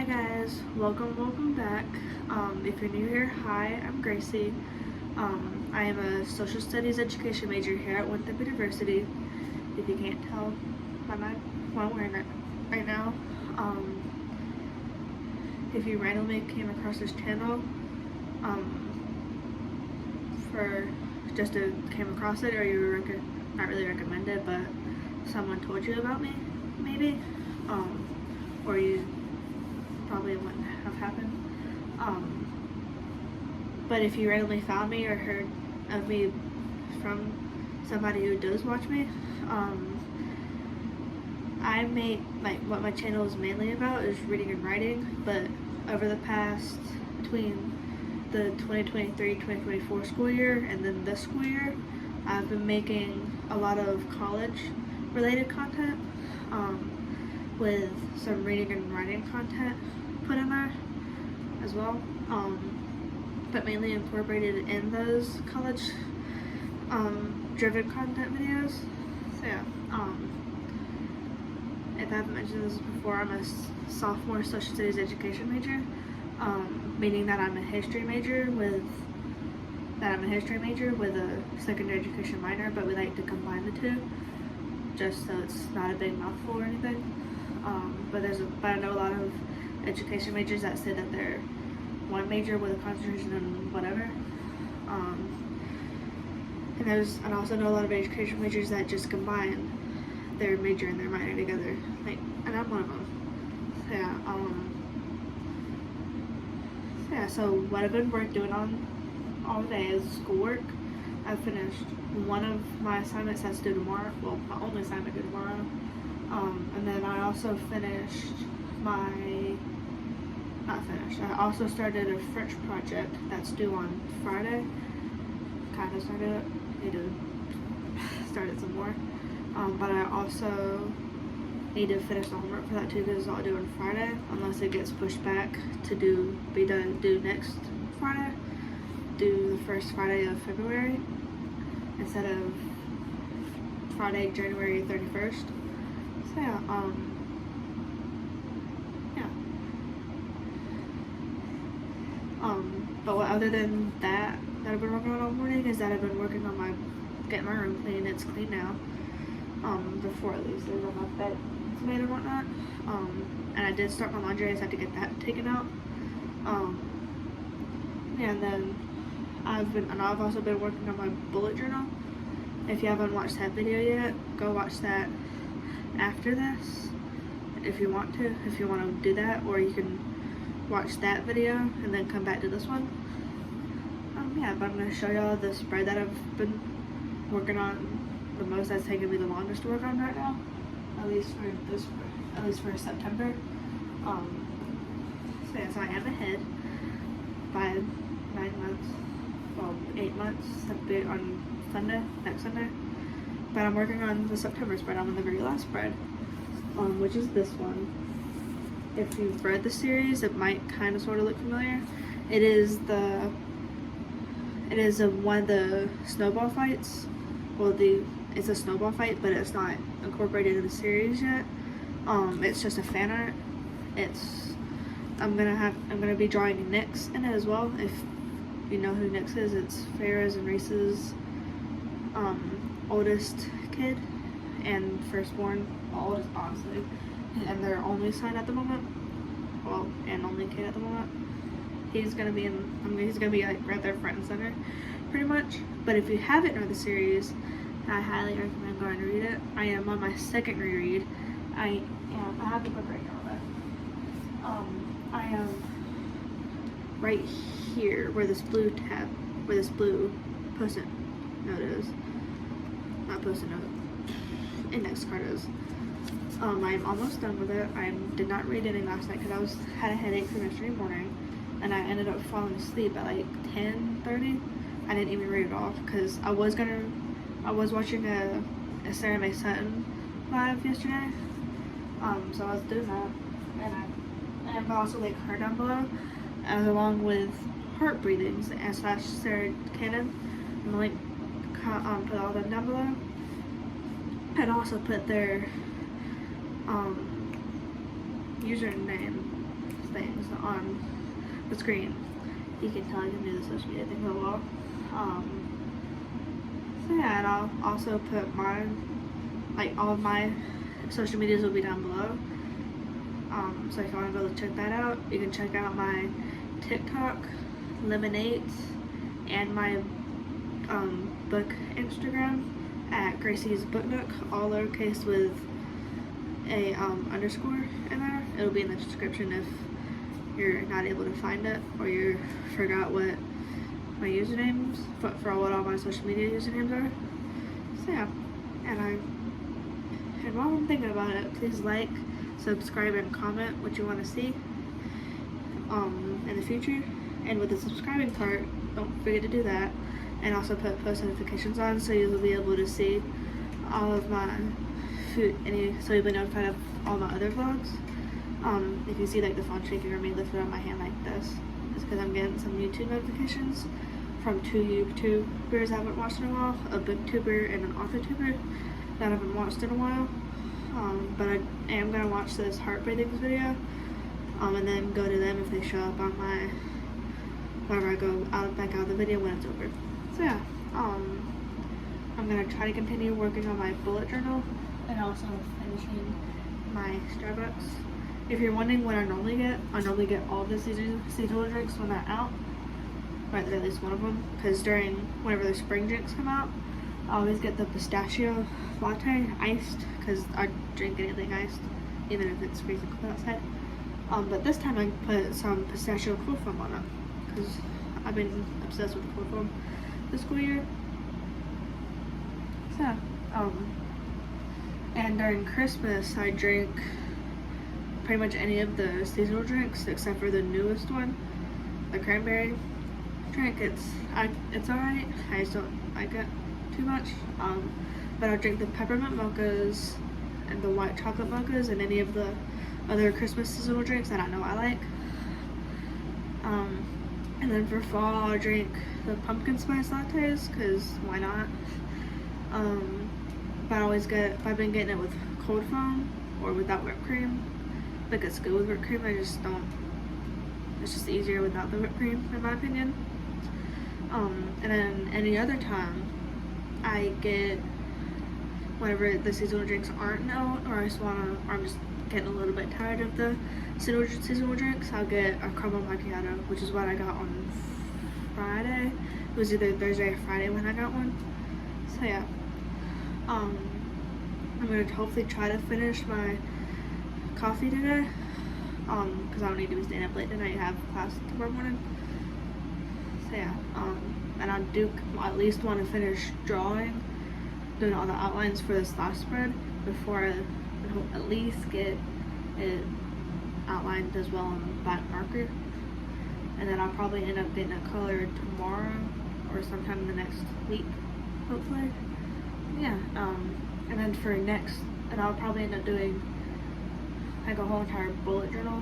Hi guys, welcome back. If you're new here, hi, I'm Gracie. I am a social studies education major here at Winthrop University. If you can't tell by what I'm wearing right now. If you randomly came across this channel, came across it, or you were not really recommended, but someone told you about me, maybe, or you probably wouldn't have happened. But if you randomly found me or heard of me from somebody who does watch me, what my channel is mainly about is reading and writing, but over the past, between the 2023-2024 school year and then this school year, I've been making a lot of college related content, with some reading and writing content put in there as well, but mainly incorporated in those college driven content videos. So yeah, if I haven't mentioned this before, I'm a sophomore social studies education major, meaning that I'm a history major with a secondary education minor, but we like to combine the two just so it's not a big mouthful or anything. But I know a lot of education majors that say that they're one major with a concentration in whatever. And I also know a lot of education majors that just combine their major and their minor together. And I'm one of them. So what I've been doing on all day is schoolwork. I've finished one of my assignments that's due tomorrow. Well, my only assignment due tomorrow. And then I also I also started a French project that's due on Friday. Kind of started it. Need to start it some more. But I also need to finish the homework for that too, because it's all due on Friday, unless it gets pushed back to due next Friday, due the first Friday of February instead of Friday, January 31st. So yeah, but other than that I've been working on all morning is that I've been working on getting my room clean. It's clean now. Before at least there's on my bed made and whatnot. And I did start my laundry. I just had to get that taken out. And then I've also been working on my bullet journal. If you haven't watched that video yet, go watch that after this if you want to do that, or you can watch that video and then come back to this one. But I'm going to show y'all the spread that I've been working on the most, that's taken me the longest to work on right now, at least for September. So I am ahead by 9 months, well 8 months, on next Sunday. But I'm working on the September spread. I'm on the very last spread, which is this one. If you've read the series, it might kind of sort of look familiar. It is one of the snowball fights. Well, it's a snowball fight, but it's not incorporated in the series yet. It's just a fan art. I'm gonna be drawing Nyx in it as well. If you know who Nyx is, it's Farrah's and Reese's oldest kid and firstborn, oldest honestly, and their only son at the moment. Well, and only kid at the moment. He's gonna be like right there front and center, pretty much. But if you haven't read the series, I highly recommend going to read it. I am on my second reread. I have the book right now, but I am right here where this blue post-it note is. Not post-it note. Index card is. I'm almost done with it. I did not read anything last night because I had a headache from yesterday morning, and I ended up falling asleep at like 10:30. I didn't even read it off because I was watching a Sarah May Sutton live yesterday. So I was doing that, and I also like her down below, along with Heart Breathings and / Sarah Cannon. I'm like put all them down below, and also put their username things on the screen. You can tell I can do the social media thing real well. So yeah, and I'll also put all of my social medias will be down below. So if you want to go check that out, you can check out my TikTok, Lemonade, and my book Instagram at Gracie's Book Nook, all lowercase with a underscore in there. It'll be in the description if you're not able to find it or you forgot what my usernames for what all my social media usernames are. So yeah, and while I'm thinking about it, please like, subscribe, and comment what you want to see in the future. And with the subscribing part, don't forget to do that, and also put post notifications on so you'll be able to see all of my so you'll be notified of all my other vlogs. If you see like the phone shaking or me lifted on my hand like this, it's because I'm getting some YouTube notifications from 2 YouTubers I haven't watched in a while, a booktuber and an author-tuber that I haven't watched in a while. But I am going to watch this Heartbreathings video, and then go to them if they show up on my, whenever I go back out of the video when it's over. So yeah, I'm going to try to continue working on my bullet journal and also finishing my Starbucks. If you're wondering what I normally get all the seasonal drinks when they're out, or at least one of them, because whenever the spring drinks come out, I always get the pistachio latte iced, because I drink anything iced, even if it's freezing cold outside. But this time I put some pistachio cool foam on it, because I've been obsessed with cool foam this school year. So, and during Christmas I drink pretty much any of the seasonal drinks except for the newest one, the cranberry drink. It's alright. I just don't like it too much. But I'll drink the peppermint mochas and the white chocolate mochas and any of the other Christmas seasonal drinks that I know I like. And then for fall I'll drink the pumpkin spice lattes, because why not? But I've been getting it with cold foam or without whipped cream. Like, it's good with whipped cream, it's just easier without the whipped cream in my opinion. And then any other time I get, whenever the seasonal drinks aren't out, or I'm just getting a little bit tired of the seasonal drinks, I'll get a caramel macchiato, which is what I got on Friday. It was either Thursday or Friday when I got one. So yeah, I'm gonna hopefully try to finish my coffee today, because I don't need to be staying up late tonight. I have class tomorrow morning. So yeah, and I do at least want to finish doing all the outlines for this last spread before I at least get it outlined as well on black marker. And then I'll probably end up getting it colored tomorrow or sometime in the next week, hopefully. Yeah, and then and I'll probably end up doing like a whole entire bullet journal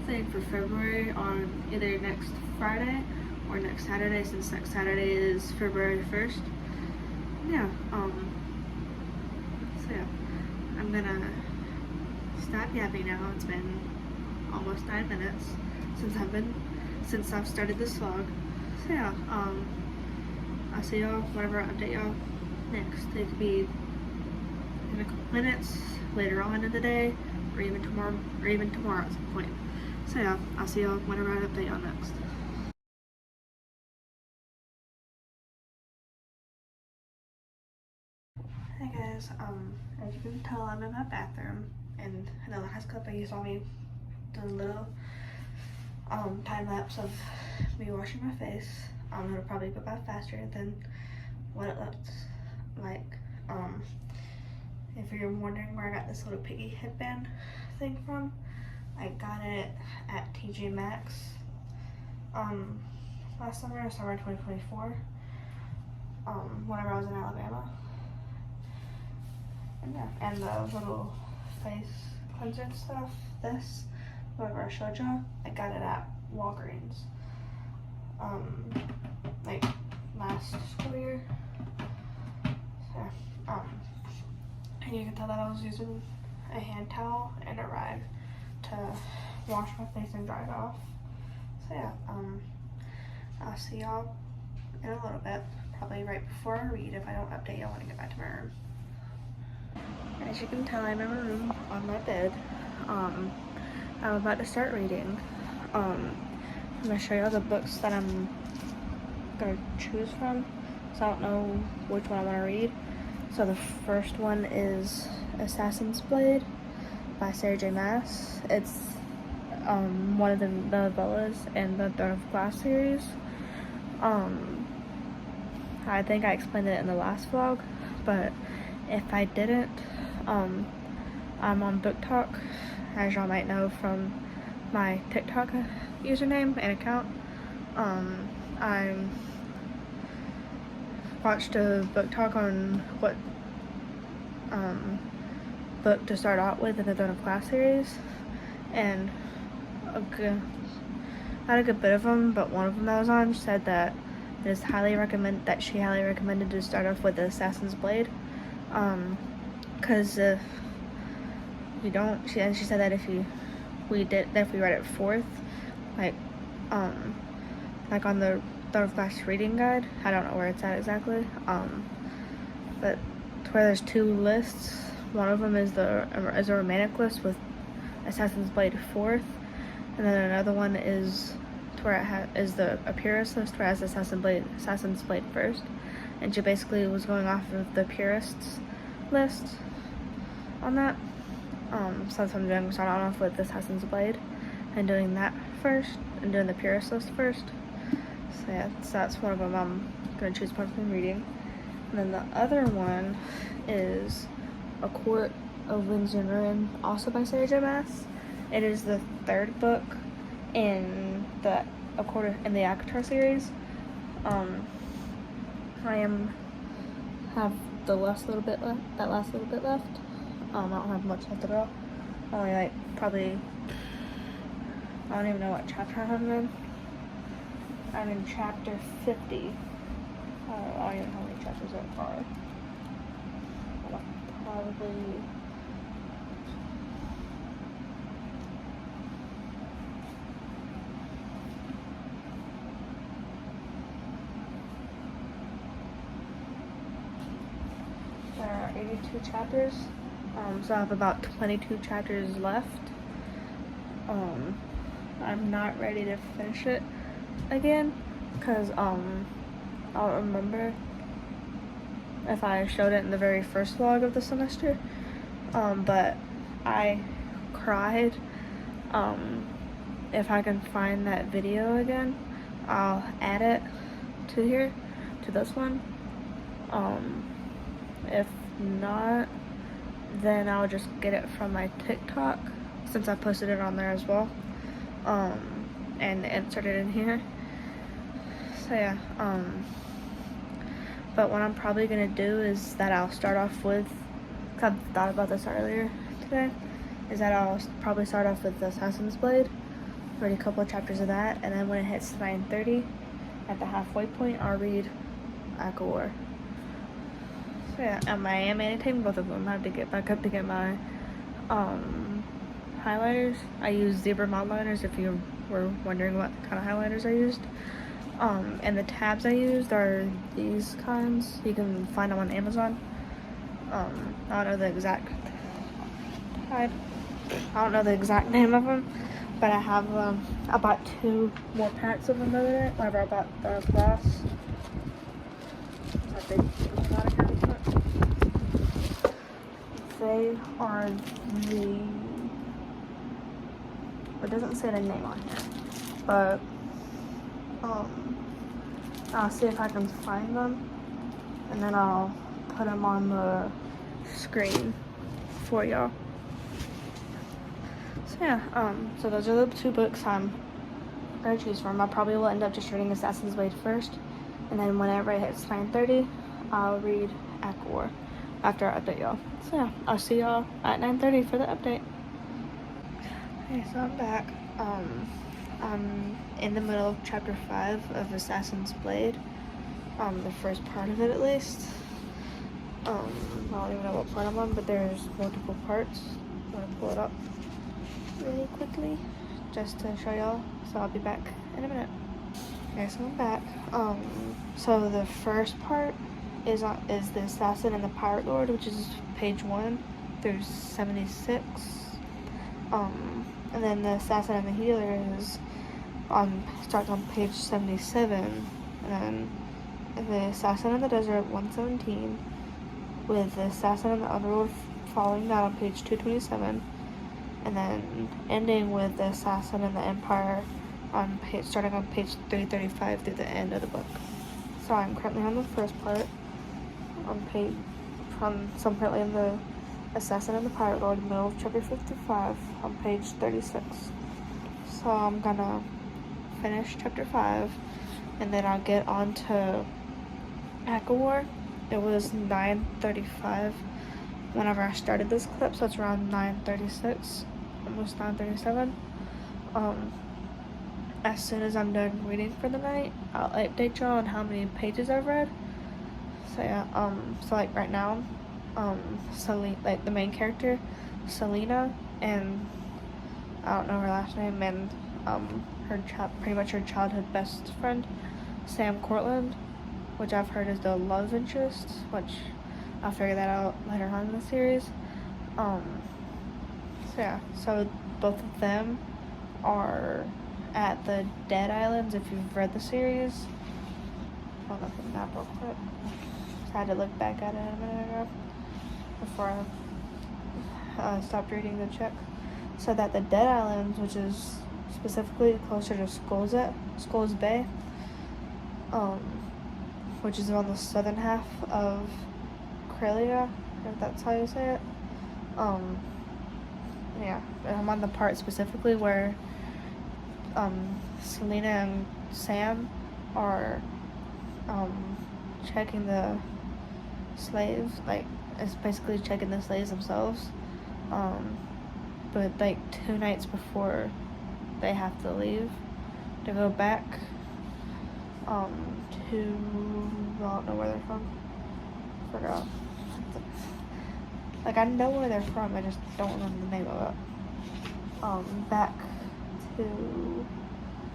thing for February on either next Friday or next Saturday, since next Saturday is February 1st. Yeah, so yeah, I'm gonna stop yapping now. It's been almost 9 minutes since I've started this vlog. So yeah, I'll see y'all whenever I update y'all next. It could be in a couple minutes, later on in the day, or even tomorrow at some point. So yeah, I'll see y'all whenever I update y'all next. Hey guys, as you can tell, I'm in my bathroom, and in the last clip you saw me do a little time lapse of me washing my face. It'll probably go by faster than what it looks like. If you're wondering where I got this little piggy headband thing from, I got it at TJ Maxx last summer 2024, whenever I was in Alabama. And yeah, and the little face cleanser and stuff, whatever I showed y'all, I got it at Walgreens, like last school year. So, and you can tell that I was using a hand towel and a rag to washed my face and dried off. So yeah, I'll see y'all in a little bit, probably right before I read if I don't update y'all when I get back to my room. As you can tell, I'm in my room on my bed. I'm about to start reading. I'm gonna show y'all the books that I'm gonna choose from, so I don't know which one I want to read. So the first one is Assassin's Blade by Sarah J. Maas. It's one of the novellas in the Throne of Glass series. I think I explained it in the last vlog, but if I didn't, I'm on Book Talk, as y'all might know from my TikTok username and account. I watched a book talk on what book to start out with in the Throne of Glass series, and not a good bit of them, but one of them that I was on said that she highly recommended to start off with the Assassin's Blade, because if you don't, she said that if we read it fourth, like on the Throne of Glass reading guide, I don't know where it's at exactly, but to where there's two lists. One of them is a romantic list with Assassin's Blade fourth, and then another one is to where is the purist list, where it has Assassin's Blade first. And she basically was going off of the purists list on that. So that's what I'm doing. Starting off with Assassin's Blade and doing that first, and doing the purist list first. So yeah, so that's one of them I'm gonna choose one from reading. And then the other one is A Court of Winds and Ruin, also by Sarah J. Maas. It is the third book in the ACOTAR series. I have the last little bit left. I don't have much left at all. Only like probably, I don't even know what chapter I'm in. I'm in chapter 50. I don't even know how many chapters there are. Probably. There are 82 chapters, so I have about 22 chapters left. I'm not ready to finish it again, because I'll remember if I showed it in the very first vlog of the semester, but I cried. If I can find that video again, I'll add it to here, to this one. If not, then I'll just get it from my TikTok, since I posted it on there as well, and insert it in here. So yeah, but what I'm probably gonna do is that I'll start off with, cause I thought about this earlier today, is that I'll probably start off with Assassin's Blade, read a couple of chapters of that, and then when it hits 9:30, at the halfway point, I'll read ACOTAR. So yeah, I am annotating both of them. I have to get back up to get my highlighters. I use zebra modeliners, if you were wondering what kind of highlighters I used. And the tabs I used are these kinds. You can find them on Amazon. I don't know the exact name of them, but I have I bought 2 more packs of them the other day whenever I bought the glass. They are it doesn't say the name on here, but I'll see if I can find them, and then I'll put them on the screen for y'all. So yeah, so those are the 2 books I'm gonna choose from. I probably will end up just reading Assassin's Blade first, and then whenever it hits 9:30, I'll read ACOTAR after I update y'all. So yeah, I'll see y'all at 9:30 for the update. Okay, so I'm back. I'm in the middle of chapter 5 of Assassin's Blade. The first part of it at least. I don't even know what part I'm on, but there's multiple parts. I'm gonna pull it up really quickly just to show y'all. So I'll be back in a minute. Okay, so I'm back. So the first part is the Assassin and the Pirate Lord, which is page 1 through 76. And then the Assassin and the Healer starts on page 77, and then the Assassin in the Desert 117, with the Assassin in the Underworld following that on page 227, and then ending with the Assassin in the Empire starting on page 335 through the end of the book. So I'm currently on the first part so I'm currently in the Assassin and the Pirate Lord, middle of chapter 55 on page 36. So I'm gonna finish chapter 5, and then I'll get on to War. It was 9:35 whenever I started this clip, so it's around 9:36, almost 9:37. As soon as I'm done reading for the night, I'll update y'all on how many pages I've read. So yeah, so like right now, like the main character, Selena, and I don't know her last name, and pretty much her childhood best friend, Sam Cortland, which I've heard is the love interest, which I'll figure that out later on in the series. So yeah, so both of them are at the Dead Islands, if you've read the series. Hold up the map real quick. I had to look back at it a minute ago before I stopped reading the check. So that the Dead Islands, which is specifically closer to Skulls Bay, which is on the southern half of Corellia, if that's how you say it. Yeah, I'm on the part specifically where Selena and Sam are checking the slaves, like it's basically checking the slaves themselves, but like 2 nights before they have to leave to go back to, I don't know where they're from, forgot, like I know where they're from, I just don't remember the name of it. Back to,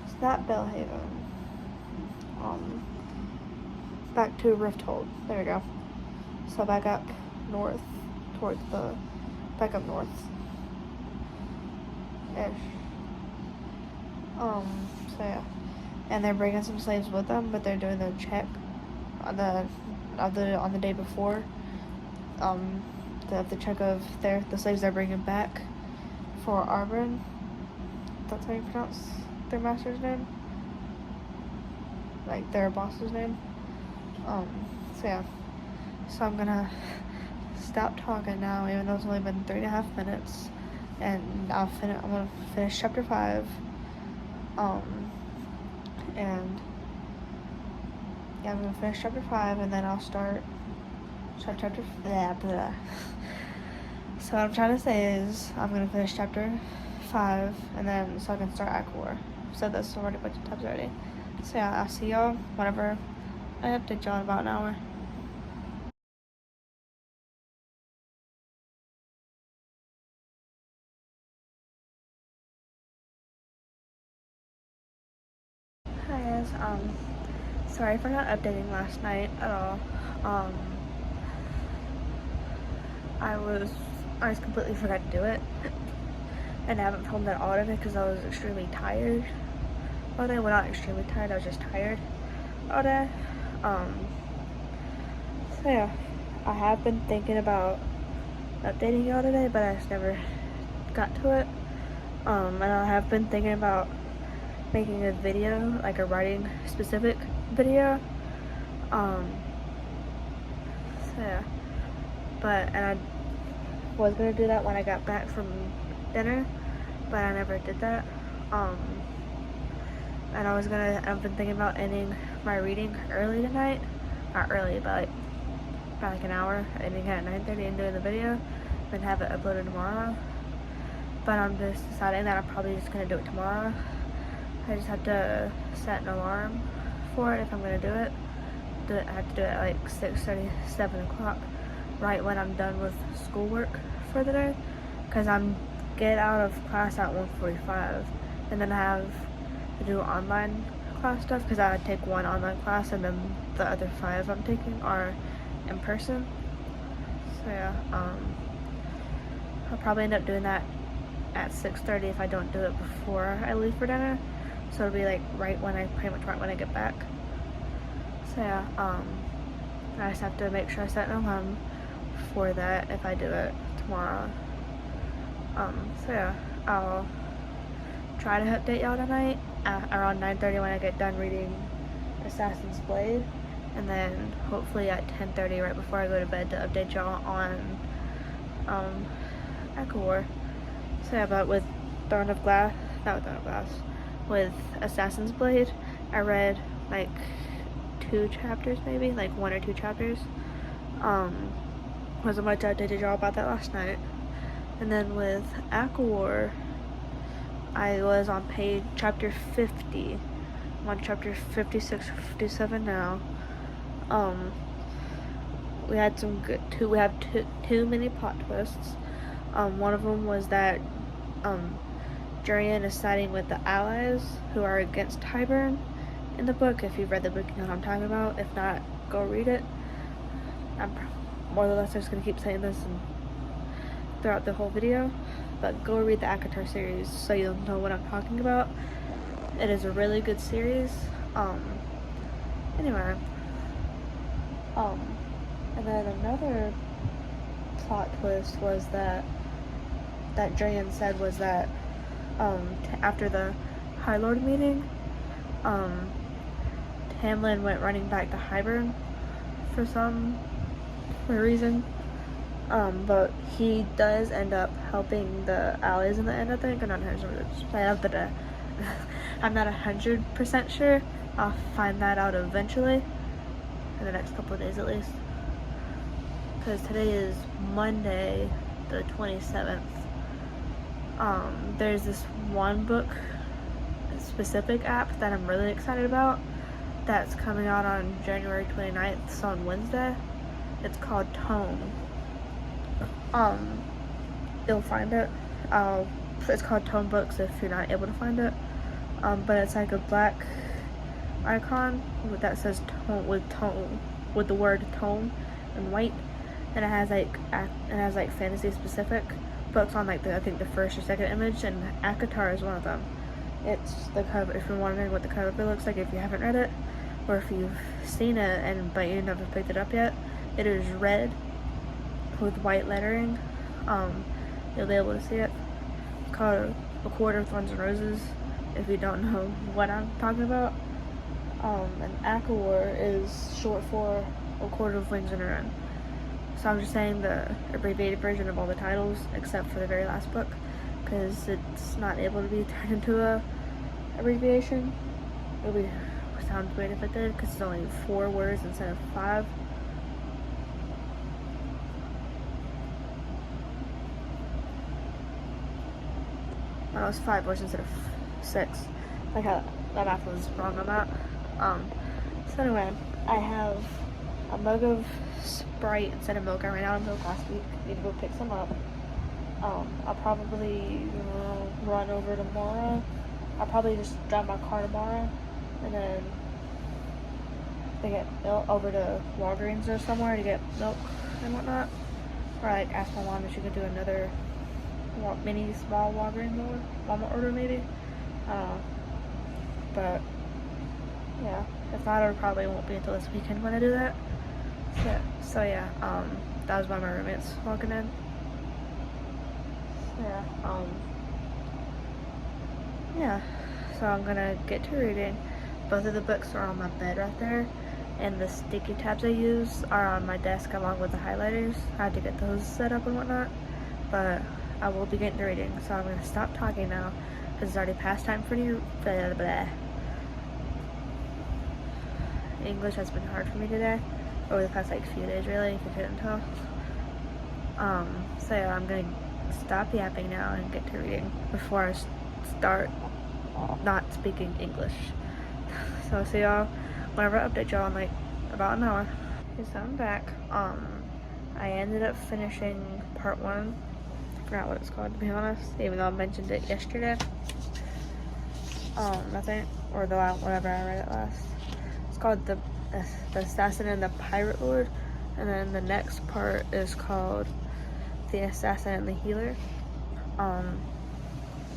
it's not Bellhaven, back to Rifthold, there we go. So back up north, back up north-ish. So yeah. And they're bringing some slaves with them, but they're doing the check on the day before. The check of the slaves they're bringing back for Arbin. That's how you pronounce their master's name? Like their boss's name? So yeah. So I'm gonna stop talking now, even though it's only been 3.5 minutes, and I'm gonna finish chapter 5. And yeah, I'm gonna finish chapter 5, and then I'll start chapter. Blah, blah. So what I'm trying to say is I'm gonna finish chapter 5, and then so I can start Act 4. I've said this already a bunch of times already. So yeah, I'll see y'all whenever I update y'all in about an hour. Hi guys, sorry for not updating last night at all. I just completely forgot to do it, and I haven't filmed at all of it because I was extremely tired all day. Well, not extremely tired, I was just tired all day. So yeah, I have been thinking about updating y'all today, but I just never got to it. And I have been thinking about making a video, like a writing specific video. So yeah, and I was gonna do that when I got back from dinner, but I never did that. And I've been thinking about ending my reading early tonight. Not early, but like an hour, ending at 9:30 and doing the video, then have it uploaded tomorrow. But I'm just deciding that I'm probably just gonna do it tomorrow. I just have to set an alarm for it if I'm gonna do it. I have to do it at like 6:30, 7 o'clock, right when I'm done with schoolwork for the day, because I'm get out of class at 1:45, and then I have to do online class stuff because I take one online class and then the other 5 I'm taking are in person. So yeah, I'll probably end up doing that at 6:30 if I don't do it before I leave for dinner. So it'll be like pretty much right when I get back. So yeah, I just have to make sure I set an alarm for that if I do it tomorrow. So yeah, I'll try to update y'all tonight around 9:30 when I get done reading Assassin's Blade, and then hopefully at 10:30 right before I go to bed to update y'all on Echo War. So yeah, but with with Assassin's Blade, I read like 2 chapters maybe, like 1 or 2 chapters. Wasn't much I did y'all about that last night. And then with Echo War, I was on chapter 50. I'm on chapter 56 or 57 now. We had two mini plot twists. One of them was that Jurian is siding with the allies who are against Tyburn in the book. If you've read the book, you know what I'm talking about. If not, go read it. I'm more or less just gonna keep saying this throughout the whole video, but go read the ACOTAR series so you'll know what I'm talking about. It is a really good series. Anyway, and then another plot twist was that Jurian said was that after the High Lord meeting, Tamlin went running back to Hybern for some reason. But he does end up helping the allies in the end, I think. I'm not 100%, I'm not 100% sure. I'll find that out eventually, in the next couple of days at least. Because today is Monday, the 27th. There's this one book specific app that I'm really excited about that's coming out on January 29th, so on Wednesday. It's called Tome. You'll find it. It's called Tome Books if you're not able to find it. But it's like a black icon that says tome with the word tome in white, and it has like fantasy specific books on like I think the first or second image, and ACOTAR is one of them. It's the cover. If you're wondering what the cover looks like, if you haven't read it, or if you've seen it but you never picked it up yet, it is red with white lettering. You'll be able to see it. It's called A Quarter of Thorns and Roses, if you don't know what I'm talking about. And Echo War is short for A Quarter of Wings and a Run. So I'm just saying the abbreviated version of all the titles, except for the very last book, because it's not able to be turned into a abbreviation. It would sound weird if it did, because it's only 4 words instead of 5. Well, it was 5 words instead of 6. Like how that math was wrong on that. So anyway, I have a mug of Sprite instead of milk. I ran out of milk last week. Need to go pick some up. I'll probably run over tomorrow. I'll probably just drive my car tomorrow and then get milk over to Walgreens or somewhere to get milk and whatnot. Or like ask my mom if she could do another small Walmart order maybe. But yeah, if not, it probably won't be until this weekend when I do that. So yeah, that was why my roommate's walking in. Yeah, so I'm gonna get to reading. Both of the books are on my bed right there, and the sticky tabs I use are on my desk along with the highlighters. I had to get those set up and whatnot, but I will be getting to reading, so I'm gonna stop talking now because it's already past time for you. Blah, blah. English has been hard for me today, over the past like few days really, if you couldn't tell. So yeah, I'm gonna stop yapping now and get to reading before I start not speaking English. So I'll see y'all whenever I update y'all in like about an hour. Okay, so I'm back. I ended up finishing part 1. I forgot what it's called, to be honest, even though I mentioned it yesterday. I think, or whenever I read it last. It's called the Assassin and the Pirate Lord, and then the next part is called The Assassin and the Healer. I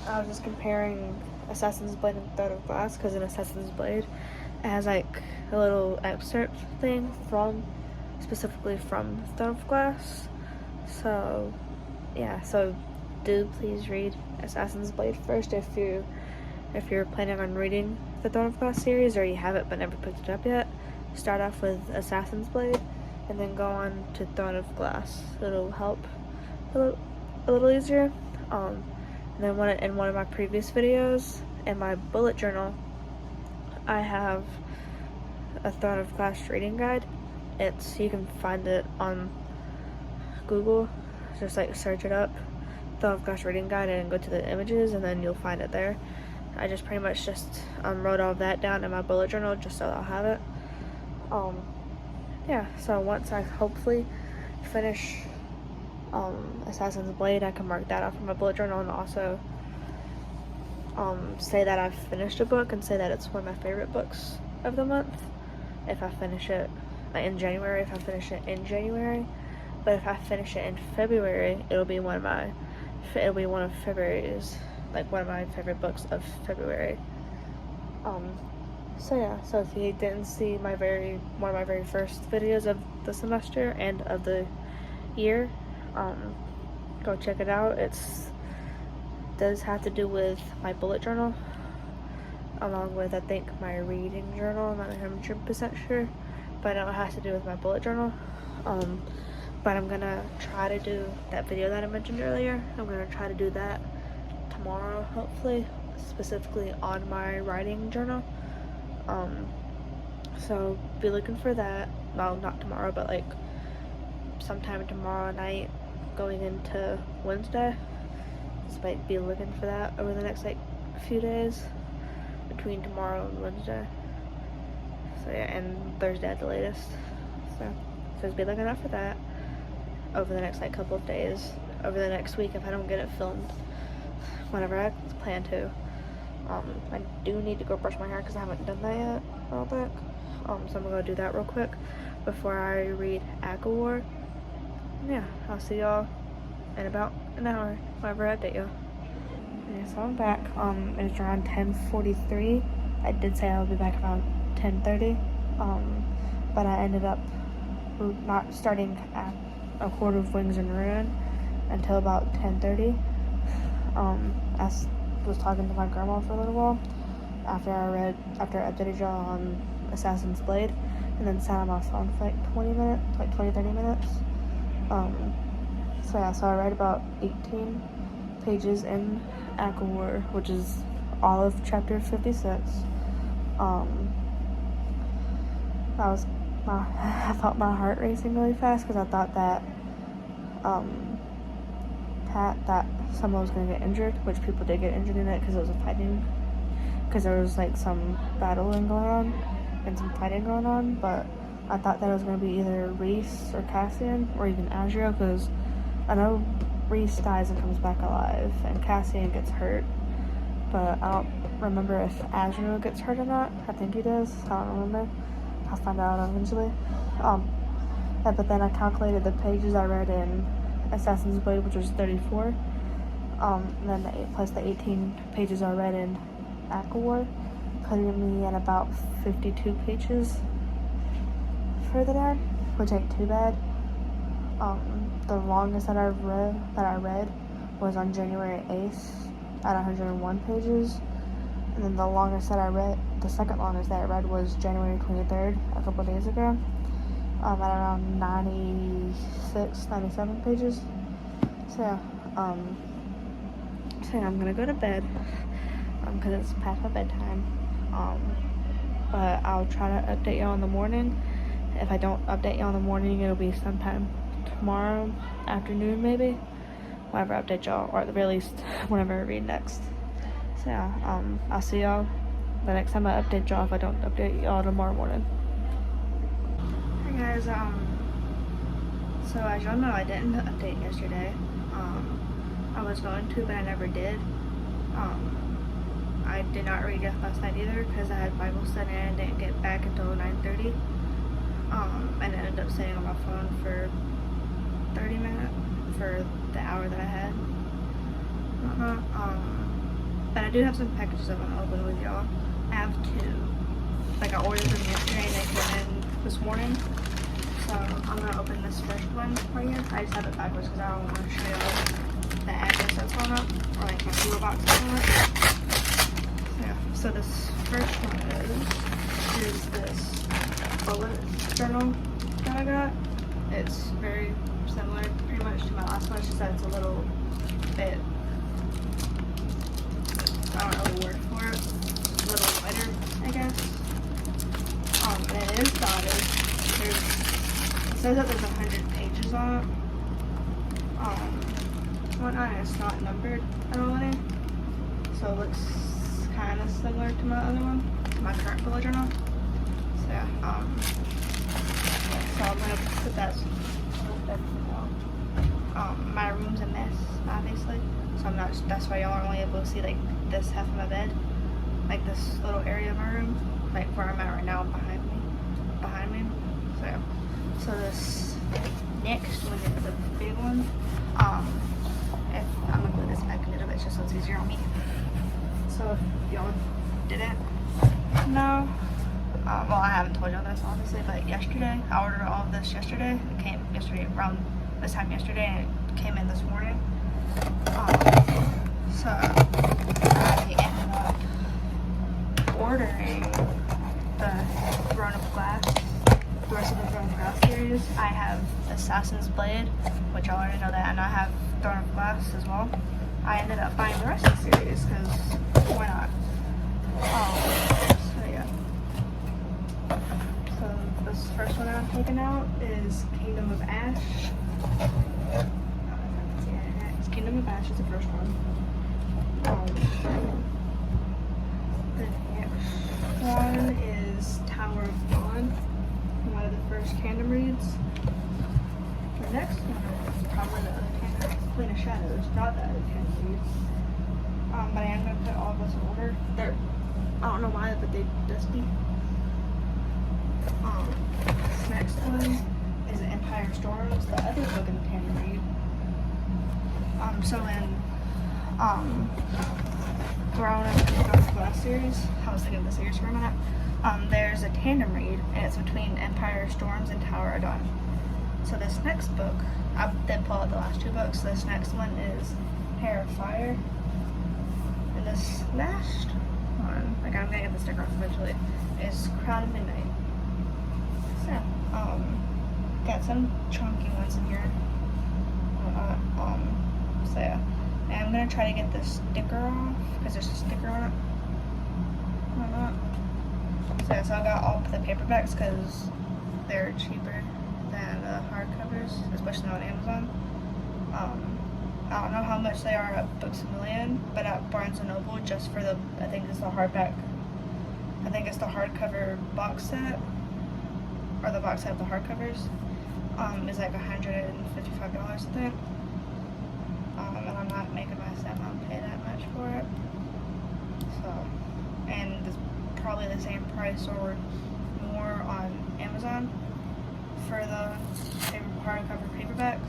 was just comparing Assassin's Blade and Throne of Glass, because in Assassin's Blade it has like a little excerpt thing specifically from Throne of Glass. So yeah, so do please read Assassin's Blade first if you're planning on reading the Throne of Glass series, or you have it but never picked it up yet. Start off with Assassin's Blade and then go on to Throne of Glass. It'll help a little easier. And then in one of my previous videos, in my bullet journal, I have a Throne of Glass reading guide. You can find it on Google. Just like search it up, Throne of Glass reading guide, and go to the images, and then you'll find it there. I just pretty much wrote all of that down in my bullet journal just so I'll have it. Yeah, so once I hopefully finish Assassin's Blade, I can mark that off in my bullet journal, and also say that I've finished a book and say that it's one of my favorite books of the month if I finish it in January, but if I finish it in February, it'll be one of February's, like one of my favorite books of February. So yeah, so if you didn't see one of my very first videos of the semester and of the year, go check it out. Does have to do with my bullet journal, along with I think my reading journal. I'm not 100% sure, but I know it has to do with my bullet journal. But I'm gonna try to do that video that I mentioned earlier. I'm gonna try to do that tomorrow, hopefully, specifically on my writing journal. So be looking for that. Well, not tomorrow, but like sometime tomorrow night going into Wednesday. Just might be looking for that over the next like few days between tomorrow and Wednesday. So yeah, and Thursday at the latest. So just be looking out for that over the next like couple of days, over the next week if I don't get it filmed whenever I plan to. I do need to go brush my hair because I haven't done that yet, I don't think. So I'm gonna go do that real quick before I read War. Yeah, I'll see y'all in about an hour whenever I update y'all. Yeah, so I'm back. It's around 10:43. I did say I would be back around 10:30. But I ended up not starting at A Court of Wings and Ruin until about 10:30. I was talking to my grandma for a little while after I updated y'all on Assassin's Blade, and then sat on my phone for like 20-30 minutes. So yeah, so I read about 18 pages in War, which is all of chapter 56. I felt my heart racing really fast because I thought that that someone was going to get injured, which people did get injured in it because there was like some battling going on and some fighting going on, but I thought that it was going to be either Reese or Cassian or even Azrael, because I know Reese dies and comes back alive and Cassian gets hurt, but I don't remember if Azrael gets hurt or not. I think he does. I don't remember. I'll find out eventually. But then I calculated the pages I read in Assassin's Blade, which was 34. And then plus the 18 pages I read in War, putting me at about 52 pages further down, which ain't too bad. The longest that I read was on January 8th at 101 pages. And then the second longest that I read was January 23rd, a couple days ago, at around 97 pages. So yeah, I'm gonna go to bed, because it's past my bedtime. But I'll try to update y'all in the morning. If I don't update y'all in the morning, it'll be sometime tomorrow afternoon, maybe, whenever I update y'all, or at the very least, whenever I read next. So yeah, I'll see y'all the next time I update y'all if I don't update y'all tomorrow morning. Hi guys, so as y'all know, I didn't update yesterday. I was going to, but I never did. I did not read yet last night either because I had Bible study and I didn't get back until 9:30. And I ended up sitting on my phone for 30 minutes for the hour that I had. But I do have some packages I want to open with y'all. I have two. Like I ordered them yesterday and they came in this morning. So I'm gonna open this first one right here. I just have it backwards because I don't want to show y'all the address that's on it, or like my PO box that's on it. Yeah. So this first one is this bullet journal that I got. It's very similar, pretty much to my last one. It's just that it's a little bit, I don't know the word for it, a little lighter, I guess. And it is dotted. It says that there's 100 pages on it. Whatnot, and it's not numbered at all in it. So it looks kind of similar to my other one, to my current bullet journal. So yeah, so I'm gonna put that my room's a mess, obviously. So I'm not, that's why y'all are only able to see like this half of my bed. Like this little area of my room. Like where I'm at right now behind me. So yeah. So this next one is the big one. If I'm gonna put this back a little bit just so it's easier on me. So if y'all didn't know, well I haven't told y'all this obviously, but yesterday, I ordered all of this yesterday. It came yesterday around this time yesterday and it came in this morning. So I ended up ordering the Throne of Glass, the rest of the Throne of Glass series. I have Assassin's Blade, which y'all already know that, and I have Throne of Glass as well. I ended up buying the rest of the series because why not? So yeah. So this first one I'm taking out is Kingdom of Ash. It's Kingdom of Ash is the first one. The next one is Tower of Dawn, one of the first Kingdom reads. The next one is probably the other Kingdom, Queen of Shadows, not the other Kingdom reads. But I am going to put all of this in order. I don't know why, but they're dusty. This next one is Empire Storms, the other book in the Kingdom read. So in Throne of Glass series, I was thinking of the series for a minute, there's a tandem read, and it's between Empire Storms and Tower of Dawn. So this next book, I did pull out the last two books. This next one is Hair of Fire, and this last one, like I'm gonna get the sticker off eventually, is Crown of Midnight. So, got some chunky ones in here. So yeah, and I'm gonna try to get the sticker off because there's a sticker on it. So yeah, so I got all the paperbacks because they're cheaper than the hardcovers, especially on Amazon. I don't know how much they are at Books A Million, but at Barnes & Noble, just for the, I think it's the hardback, I think it's the hardcover box set, or the box set of the hardcovers, is like $155, I think. And I'm not making my stepmom pay that much for it. So, and it's probably the same price or more on Amazon for the hardcover paperbacks,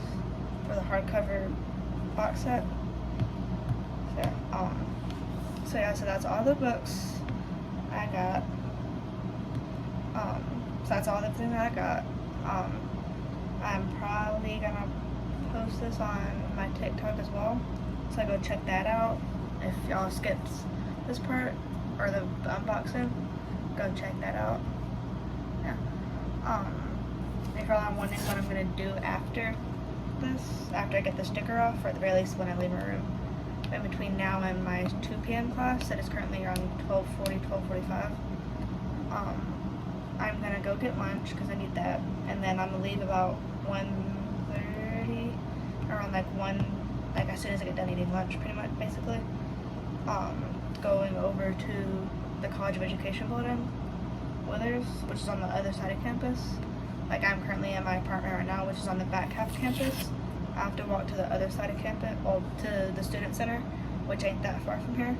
for the hardcover box set. So yeah, so that's all the books I got. So that's all the things I got. I'm probably gonna post this on my TikTok as well, so go check that out. If y'all skipped this part or the unboxing, go check that out. Yeah. If y'all are wondering what I'm gonna do after this, after I get the sticker off, or at the very least when I leave my room, in between now and my 2 p.m. class that is currently around 12:40, 12:45, I'm gonna go get lunch because I need that, and then I'm gonna leave about 1:30, around like 1, like as soon as I get done eating lunch, pretty much, basically. Going over to the College of Education building, Withers, which is on the other side of campus. Like I'm currently in my apartment right now, which is on the back half of campus. I have to walk to the other side of campus, well, to the student center, which ain't that far from here.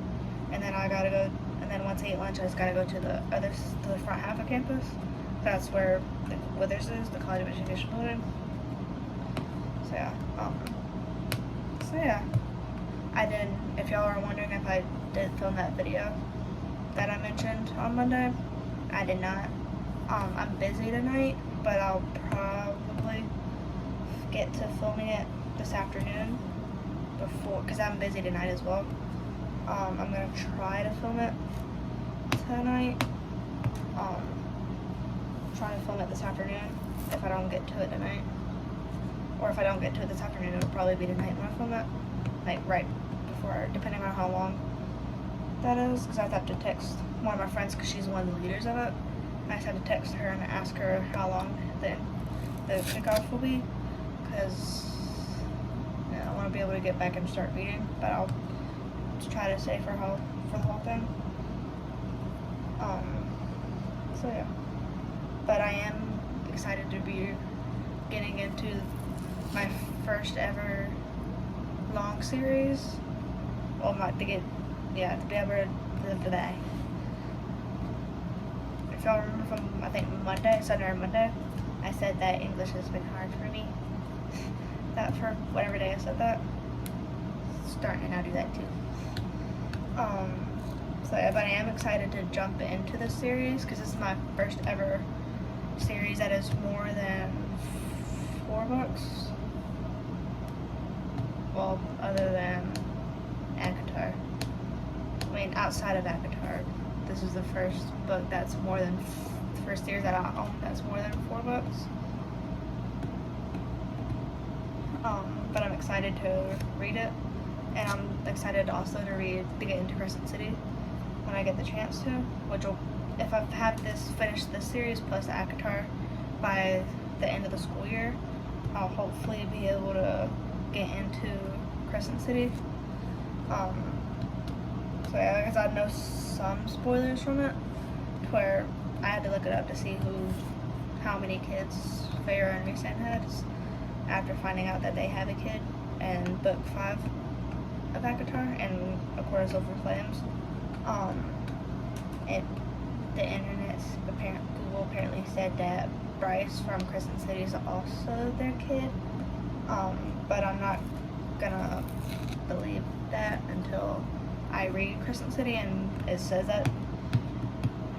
and then I gotta go. And then once I eat lunch, I just gotta go to the front half of campus. That's where the Withers is, the College of Education building. So yeah. So yeah. I did. If y'all are wondering if I did film that video that I mentioned on Monday, I did not. I'm busy tonight, but I'll probably get to filming it this afternoon because I'm busy tonight as well. I'm gonna try to film it tonight. Try to film it this afternoon if I don't get to it tonight. Or if I don't get to it this afternoon, it'll probably be tonight when I film it. Like right before, depending on how long that is. Because I have to text one of my friends because she's one of the leaders of it. I just have to text her and ask her how long the kickoff will be. Because I want to be able to get back and start reading. But I'll try to stay for the whole thing. So yeah. But I am excited to be getting into my first ever long series. Well, to be able to for that. If y'all remember from, I think Sunday or Monday, I said that English has been hard for me. That for whatever day I said that. Starting to now do that too. So yeah, but I am excited to jump into this series because this is my first ever series that is more than 4 books. Well, other than ACOTAR. I mean, outside of ACOTAR, this is the first book that's more than the first series that I own that's more than 4 books. But I'm excited to read it, and I'm excited also to get into Crescent City when I get the chance to, which will, if I have finished this series plus ACOTAR by the end of the school year, I'll hopefully be able to get into Crescent City. So yeah, because I know some spoilers from it, to where I had to look it up to see how many kids Feyre and Rhysand has after finding out that they have a kid in book 5 of ACOTAR and A Court of Silver Flames. The internet's Google apparently said that Bryce from Crescent City is also their kid, but I'm not gonna believe that until I read Crescent City and it says that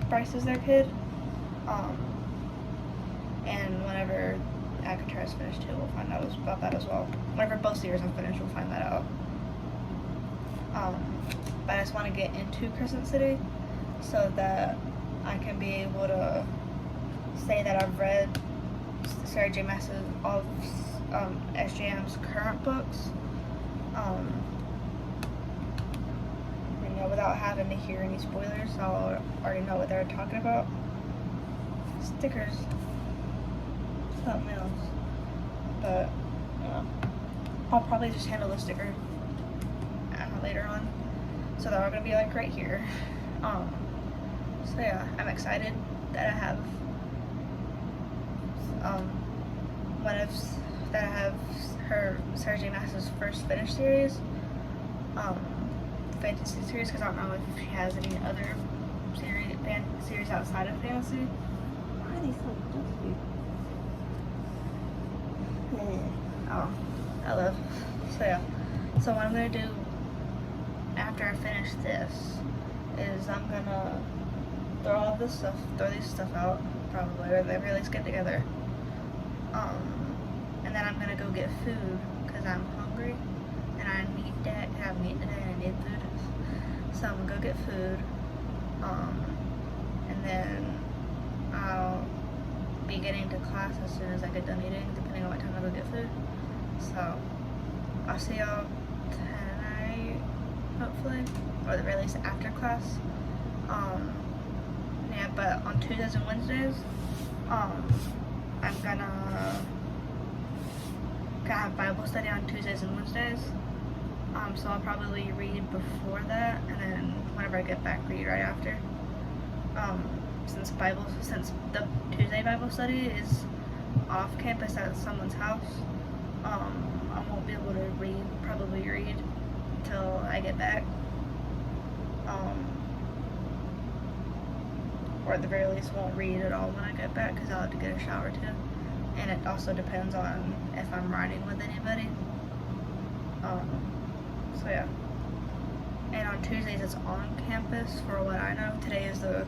Bryce is their kid. And whenever ACOTAR is finished too, we'll find out about that as well. Whenever both series are finished, we'll find that out. But I just want to get into Crescent City so that I can be able to say that I've read Sarah J. Maas's all of SJM's current books, without having to hear any spoilers. So I'll already know what they're talking about. Stickers, something else, but I'll probably just handle the sticker later on. So they're all gonna be like right here. So yeah, I'm excited that I have her Sarah J. Maas's first finished series, fantasy series, because I don't know if she has any other series outside of fantasy. Why are these so dusty? Oh, I love. So yeah, so what I'm gonna do after I finish this is I'm gonna throw these stuff out, probably, or at the very least get together. And then I'm gonna go get food because I'm hungry and I need that. I haven't eaten today and I need food. So I'm gonna go get food. And then I'll be getting to class as soon as I get done eating, depending on what time I go get food. So I'll see y'all tonight, hopefully, or at the very least after class. Yeah, but on Tuesdays and Wednesdays, I'm gonna have Bible study on Tuesdays and Wednesdays. So I'll probably read before that, and then whenever I get back, read right after. Since the Tuesday Bible study is off campus at someone's house, I won't be able to probably read till I get back. or at the very least won't read at all when I get back because I'll have to get a shower too. And it also depends on if I'm riding with anybody. So yeah. And on Tuesdays it's on campus for what I know. Today is the,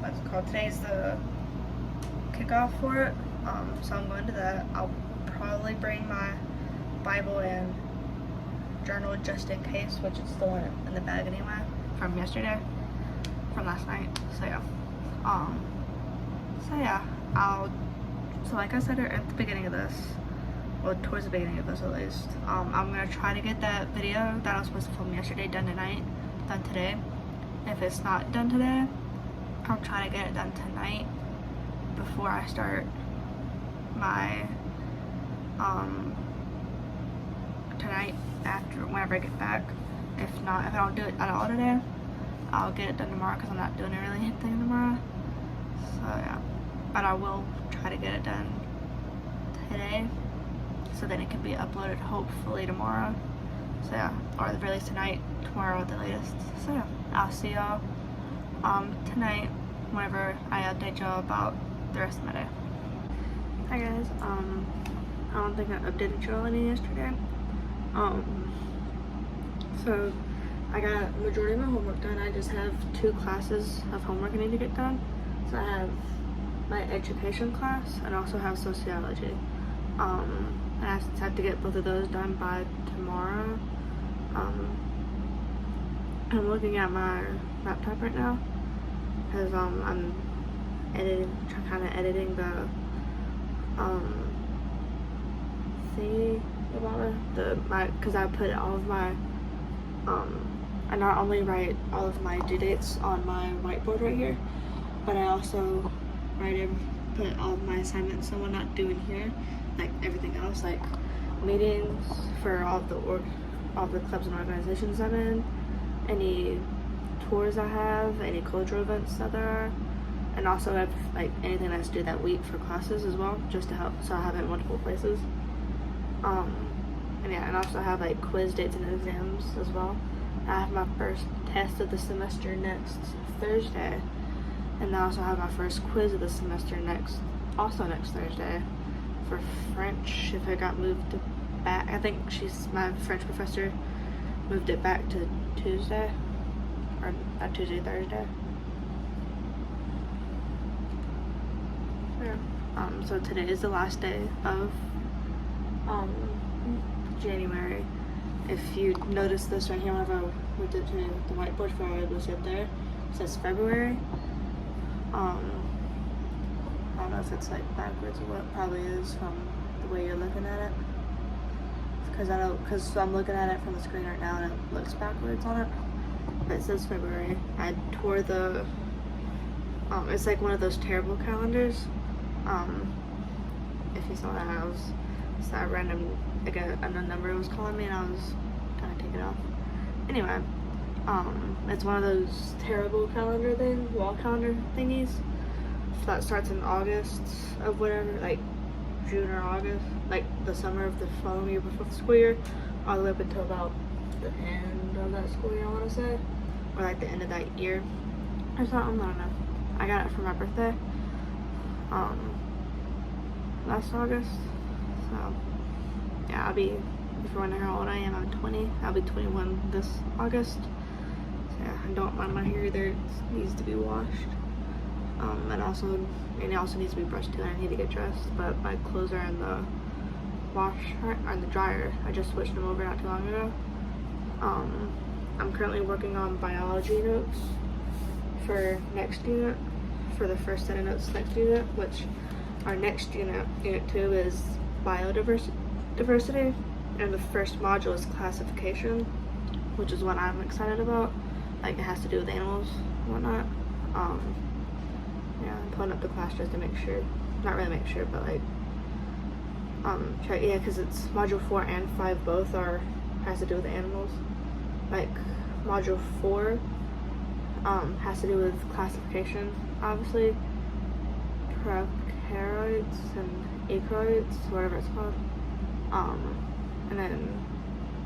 what's it called? Today's the kickoff for it. So I'm going to that. I'll probably bring my Bible and journal just in case, which is still in the bag anyway from yesterday, from last night. So yeah. So like I said at the beginning of this, well, towards the beginning of this at least, I'm gonna try to get that video that I was supposed to film yesterday done today. If it's not done today, I'll try to get it done tonight before I start my tonight after whenever I get back. If not, if I don't do it at all today, I'll get it done tomorrow because I'm not doing really anything tomorrow. So yeah, but I will try to get it done today so then it can be uploaded hopefully tomorrow. So yeah, or at the very least tonight, tomorrow at the latest. So yeah, I'll see y'all tonight whenever I update y'all about the rest of my day. Hi guys, I don't think I updated y'all any yesterday. So I got majority of my homework done. I just have 2 classes of homework I need to get done. So I have my education class and also have sociology. And I have to get both of those done by tomorrow. I'm looking at my laptop right now because I'm kind of editing the thingy about it. Because I put all of my I not only write all of my due dates on my whiteboard right here, but I also put all of my assignments that we're not doing here, like everything else, like meetings for all the clubs and organizations I'm in, any tours I have, any cultural events that there are, and also have like anything that's due that week for classes as well, just to help, so I have it in multiple places. And yeah, and also have like quiz dates and exams as well. I have my first test of the semester next Thursday, and I also have my first quiz of the semester next Thursday for French. If it got moved back, I think my French professor moved it back to Tuesday, or not Tuesday, Thursday. Yeah. So today is the last day of January. If you notice this right here, whenever we did the whiteboard for it was up there, it says February. I don't know if it's like backwards or what, it probably is from the way you're looking at it. Because I'm looking at it from the screen right now and it looks backwards on it. But it says February. I tore the, it's like one of those terrible calendars. If you saw that, it's that random, like a unknown number was calling me and I was trying to take it off. Anyway, it's one of those terrible wall calendar thingies. So that starts in August of whatever, like June or August, like the summer of the following year before the school year, all the way up until about the end of that school year, I want to say, or like the end of that year or something. I don't know. I got it for my birthday last August. So yeah, if you're wondering how old I am, I'm 20. I'll be 21 this August. So yeah, I don't mind my hair either. It needs to be washed. It also needs to be brushed too, and I need to get dressed. But my clothes are in the in the dryer. I just switched them over not too long ago. I'm currently working on biology notes for next unit, for the first set of notes next unit, which our next unit 2 is biodiversity, and the first module is classification, which is what I'm excited about. Like, it has to do with animals and whatnot. Yeah, I'm pulling up the class just to make sure, not really make sure, but like check, yeah, because it's module 4 and 5 both has to do with animals. Like module 4 has to do with classification, obviously, prokaryotes and eukaryotes, whatever it's called. And then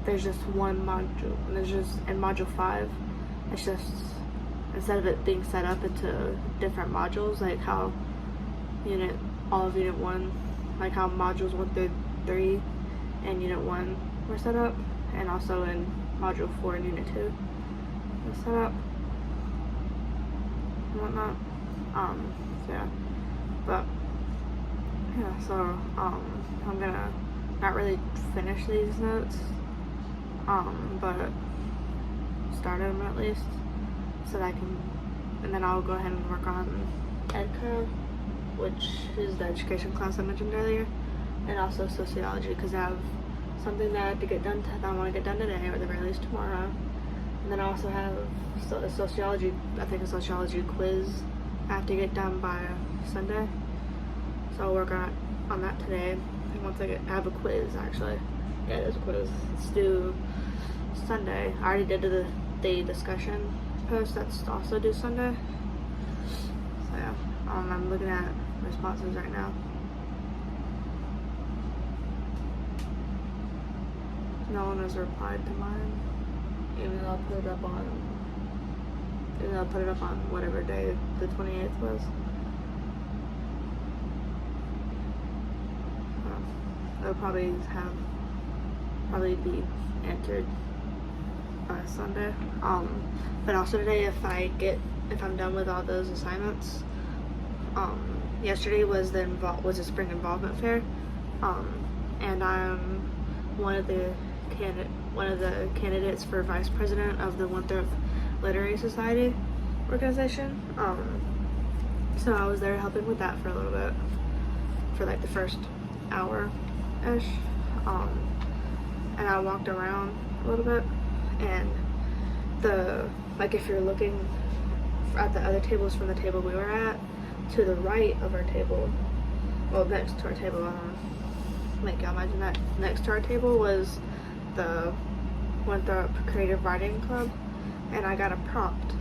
there's just one module, and in module 5, it's just instead of it being set up into different modules, like how all of Unit 1, like how modules 1 through 3 and Unit 1 were set up, and also in Module 4 and Unit 2 was set up and whatnot. So yeah, but yeah, so I'm gonna not really finish these notes, but start them at least, so that I can, and then I'll go ahead and work on EdCo, which is the education class I mentioned earlier, and also sociology, because I have something that I have to get done, that I want to get done today, or at the very least tomorrow. And then I also have a sociology quiz I have to get done by Sunday. So I'll work on that today. And once I have a quiz, actually. Yeah, it is a quiz. It's due Sunday. I already did the discussion post. That's also due Sunday. So yeah, I'm looking at responses right now. No one has replied to mine. Even though I'll put it up on whatever day the 28th was. It'll probably be answered by Sunday. But also today, if I'm done with all those assignments, yesterday was a spring involvement fair, and I'm one of the candidates for vice president of the Winthrop Literary Society organization. So I was there helping with that for a little bit, for like the first hour-ish, and I walked around a little bit, and if you're looking at the other tables from the table we were at, to the right of our table, well, next to our table, make y'all imagine that, next to our table was the Winthrop Creative Writing Club, and I got a prompt.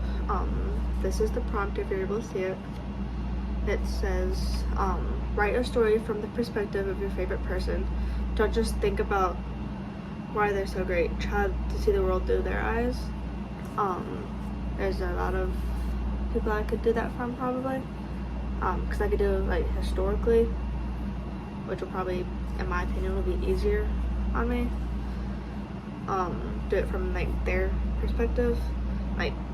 This is the prompt if you're able to see it. It says, write a story from the perspective of your favorite person. Don't just think about why they're so great. Try to see the world through their eyes. There's a lot of people I could do that from, probably. Because I could do like historically, which will probably, in my opinion, will be easier on me. Do it from like their perspective,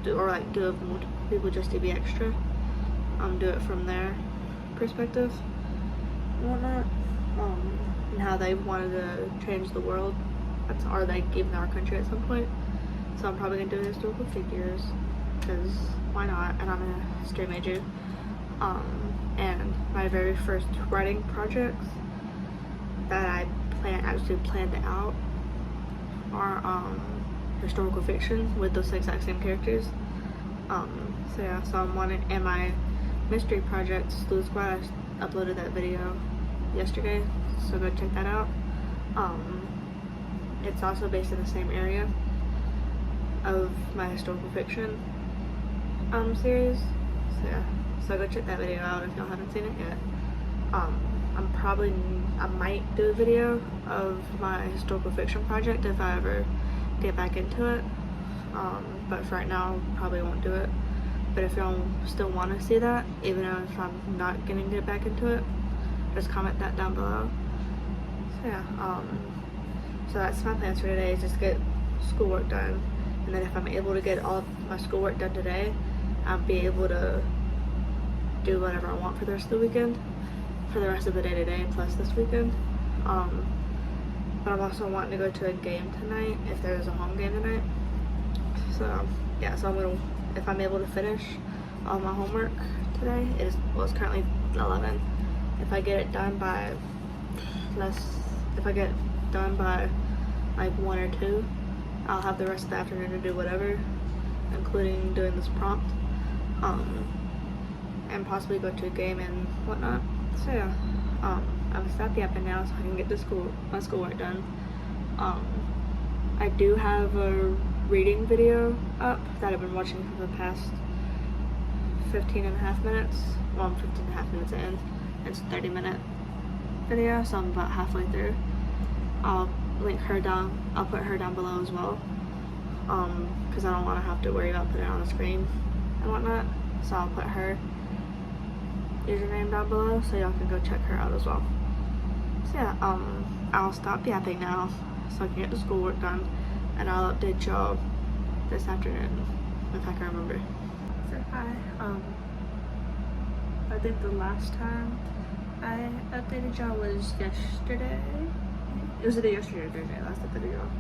do it with multiple people just to be extra. Do it from their perspective and whatnot, and how they wanted to change the world, or like even our country at some point. So I'm probably gonna do historical figures, because why not? And I'm a history major. And my very first writing projects that I actually planned out are historical fiction with those exact same characters. So yeah, so I'm wanting, and my mystery project, Sleuth Squad, I uploaded that video yesterday, so go check that out. It's also based in the same area of my historical fiction series. So yeah, so go check that video out if y'all haven't seen it yet. I might do a video of my historical fiction project if I ever get back into it. But for right now, probably won't do it. But if y'all still want to see that, even if I'm not gonna get back into it, just comment that down below. So yeah, so that's my plans for today, is just get schoolwork done. And then if I'm able to get all my schoolwork done today, I'll be able to do whatever I want for the rest of the weekend, for the rest of the day today, plus this weekend. But I'm also wanting to go to a game tonight, if there's a home game tonight. So yeah, so if I'm able to finish all my homework today, it's currently 11. If I get it done by like 1 or 2, I'll have the rest of the afternoon to do whatever, including doing this prompt, and possibly go to a game and whatnot. So yeah, I'm gonna stop yapping now so I can get my schoolwork done. I do have a reading video up that I've been watching for the past 15.5 minutes. Well, I'm 15.5 minutes in. It's a 30-minute video, so I'm about halfway through. I'll link her down. I'll put her down below as well, because I don't want to have to worry about putting it on the screen and whatnot. So I'll put her username down below so y'all can go check her out as well. So yeah, I'll stop yapping now so I can get the schoolwork done, and I'll update y'all this afternoon if I can remember. So hi, I think the last time I updated y'all was yesterday. It was either yesterday or Thursday. Last updated y'all.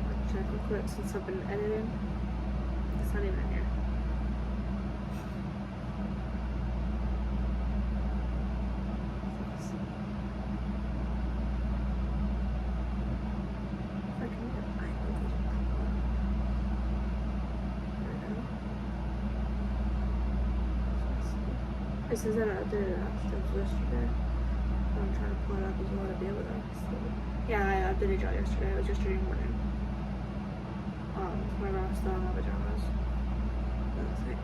Let's check real quick since I've been editing. It's not even in here. It says that I updated it yesterday. I'm trying to pull it up as well to be able to see. Yeah, I updated y'all yesterday. It was yesterday morning. Whenever I was still in my pajamas. Let's see.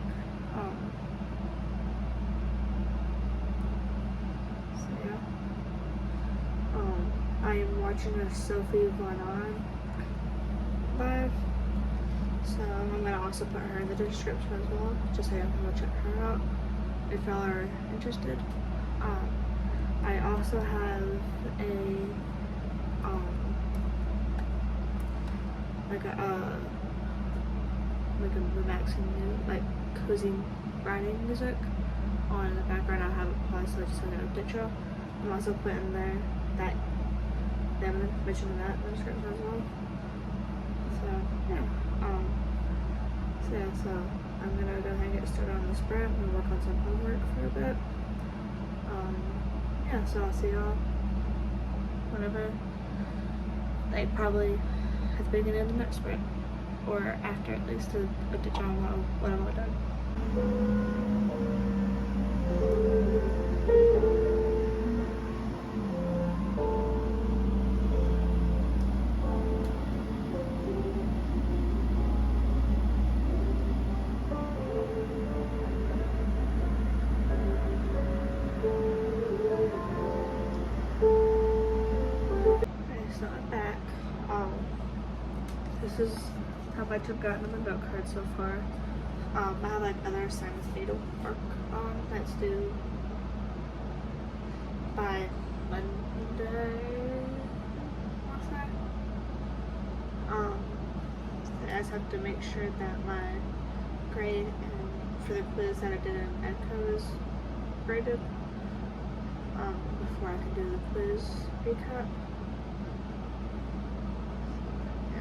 So yeah. I am watching a Sophie Von live. So I'm gonna also put her in the description as well, just so y'all can go check her out if y'all are interested. I also have a like a relaxing, like cozy writing music on in the background. I have it paused, so I just want to update y'all. I'm also putting there that them mentioning that in the description as well. So yeah. So I'm gonna go ahead and get started on the sprint and work on some homework for a bit. Yeah, so I'll see y'all whenever, like probably at the beginning of the next sprint, or after at least, to update y'all on what I'm all done. So I'm back. This is how much I've gotten on my note card so far. I have like other assignments I need to work on that's due by Monday. What's that? I just have to make sure that my grade and for the quiz that I did in ECHO is graded before I can do the quiz recap.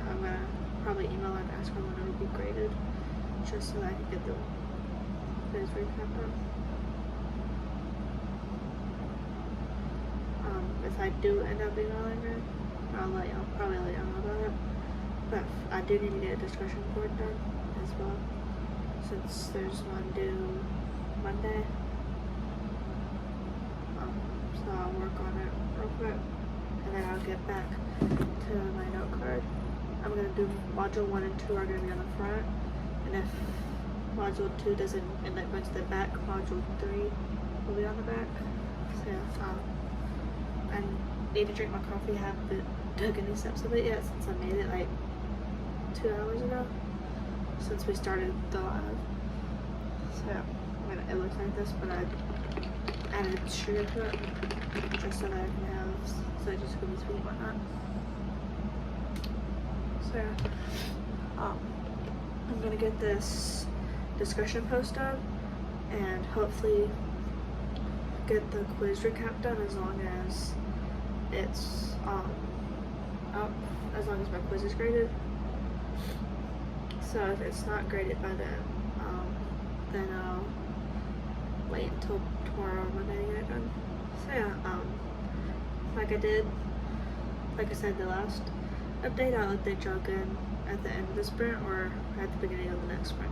I'm gonna probably email and ask her when it'll be graded, just so that I can get the quiz recap done. If I do end up emailing her, I'll probably let y'all know about it. But I do need to get a discussion board done as well, since there's one due Monday. So I'll work on it real quick, and then I'll get back to my note card. I'm going to do module 1 and 2 are going to be on the front, and if module 2 doesn't end up going to the back, module 3 will be on the back. So yeah, I need to drink my coffee. I haven't took any steps of it yet since I made it like 2 hours ago, since we started the live. So yeah, it looks like this, but I added sugar to it just so that I can have, so it just can be sweet and whatnot. So yeah, I'm gonna get this discussion post done and hopefully get the quiz recap done, as long as it's up, as long as my quiz is graded. So if it's not graded by then I'll wait until tomorrow or Monday to get it done. So yeah, like I said the last update, I'll update y'all again at the end of the sprint or at the beginning of the next sprint.